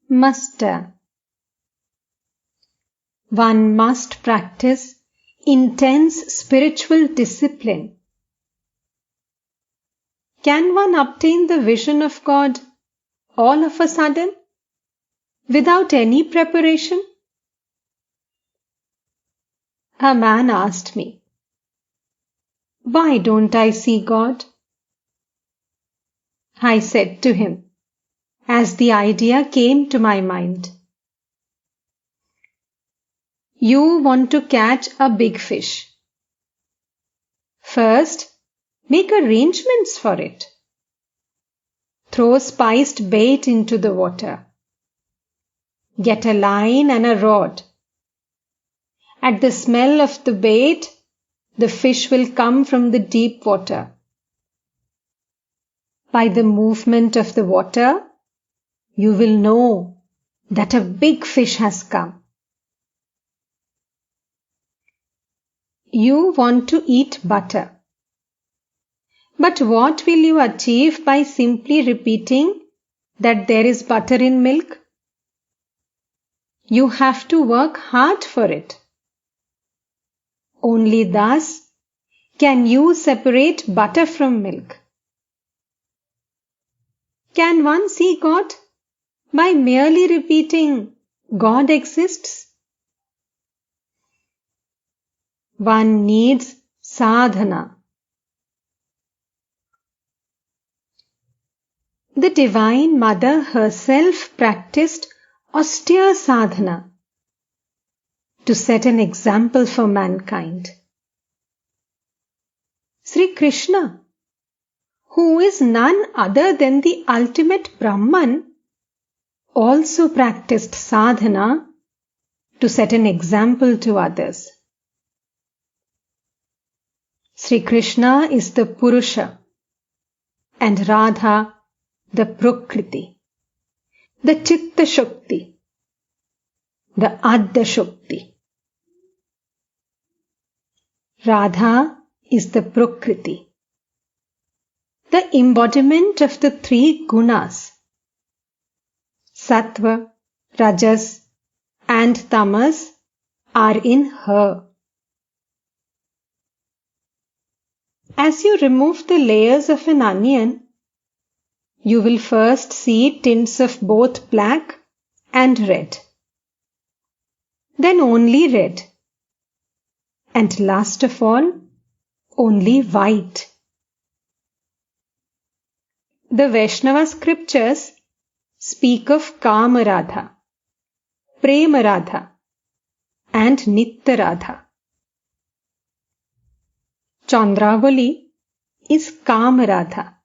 Muster. One must practice intense spiritual discipline. Can one obtain the vision of God all of a sudden, without any preparation? A man asked me, "Why don't I see God?" I said to him, as the idea came to my mind, "You want to catch a big fish. First, make arrangements for it. Throw spiced bait into the water. Get a line and a rod. At the smell of the bait, the fish will come from the deep water. By the movement of the water, you will know that a big fish has come. You want to eat butter. But what will you achieve by simply repeating that there is butter in milk? You have to work hard for it. Only thus can you separate butter from milk. Can one see God by merely repeating God exists? One needs sadhana. The Divine Mother herself practiced austere sadhana to set an example for mankind. Sri Krishna, who is none other than the ultimate Brahman, also practiced sadhana to set an example to others. Sri Krishna is the Purusha and Radha the Prakriti, the Chitta Shakti, the Adya Shakti. Radha is the Prakriti. The embodiment of the three gunas, Sattva, Rajas and Tamas, are in her. As you remove the layers of an onion, you will first see tints of both black and red, then only red, and last of all, only white. The Vaishnava scriptures speak of Kama Radha, Prema Radha, and Nitya Radha. Chandravali is Kama Radha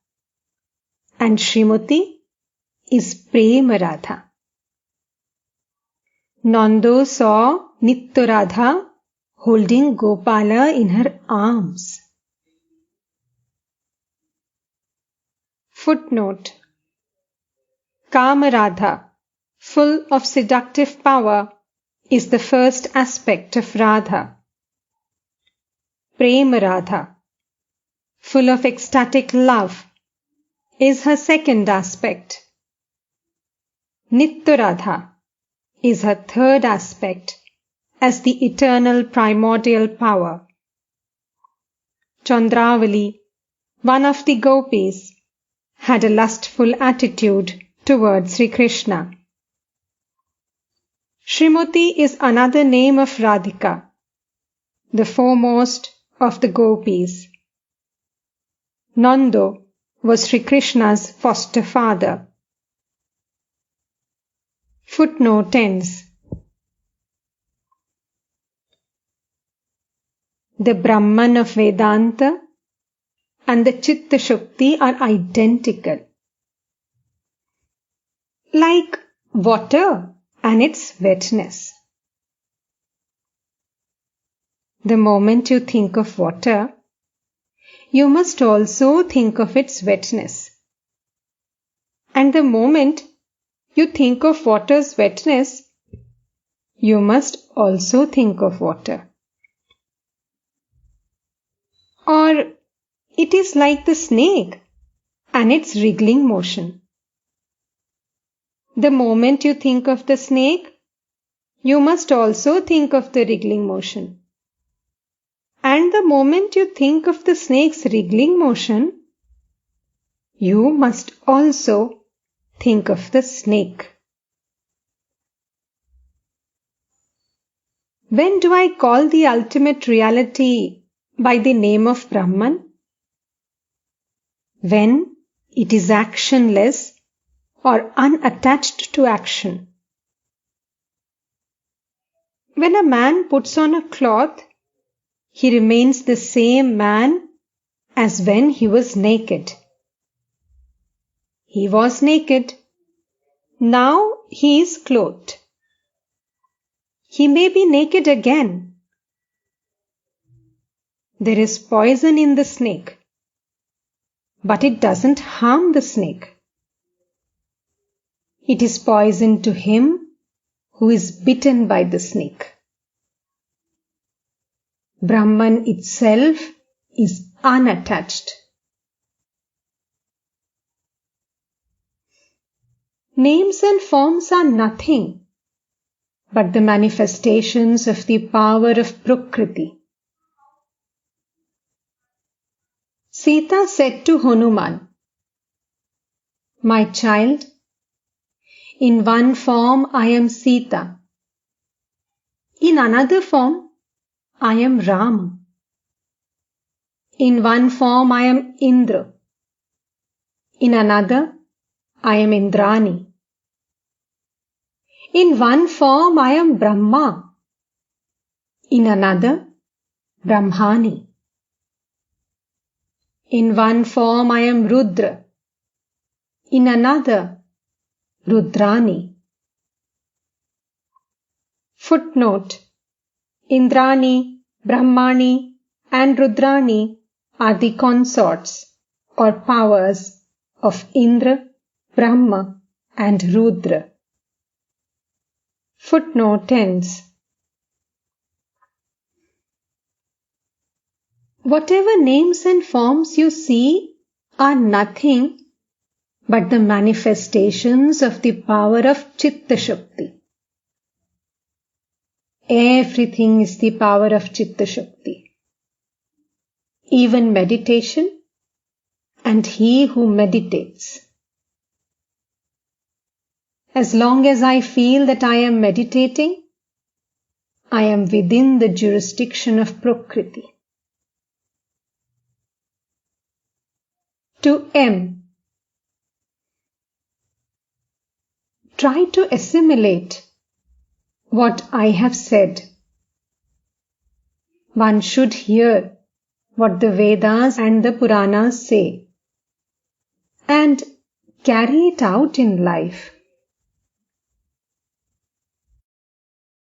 and Srimati is Prema Radha. Nando saw Nitya Radha holding Gopala in her arms. Footnote: Kama Radha, full of seductive power, is the first aspect of Radha. Prema Radha, full of ecstatic love, is her second aspect. Nitya Radha is her third aspect as the eternal primordial power. Chandravali, one of the gopis, had a lustful attitude towards Sri Krishna. Srimati is another name of Radhika, the foremost of the gopis. Nando was Sri Krishna's foster father. Footnote ends. The Brahman of Vedanta and the Chitta Shakti are identical, like water and its wetness. The moment you think of water, you must also think of its wetness. And the moment you think of water's wetness, you must also think of water. Or it is like the snake and its wriggling motion. The moment you think of the snake, you must also think of the wriggling motion. And the moment you think of the snake's wriggling motion, you must also think of the snake. When do I call the ultimate reality by the name of Brahman? When it is actionless or unattached to action. When a man puts on a cloth, he remains the same man as when he was naked. He was naked. Now he is clothed. He may be naked again. There is poison in the snake, but it doesn't harm the snake. It is poison to him who is bitten by the snake. Brahman itself is unattached. Names and forms are nothing but the manifestations of the power of Prakriti. Sita said to Hanuman, "My child, in one form I am Sita. In another form I am Rama. In one form I am Indra. In another I am Indrani. In one form I am Brahma. In another, Brahmani. In one form I am Rudra. In another, Rudrani." Footnote: Indrani, Brahmani and Rudrani are the consorts or powers of Indra, Brahma and Rudra. Footnote ends. Whatever names and forms you see are nothing but the manifestations of the power of Chitta Shakti. Everything is the power of Chitta Shakti. Even meditation and he who meditates. As long as I feel that I am meditating, I am within the jurisdiction of Prakriti. To M. Try to assimilate what I have said. One should hear what the Vedas and the Puranas say and carry it out in life.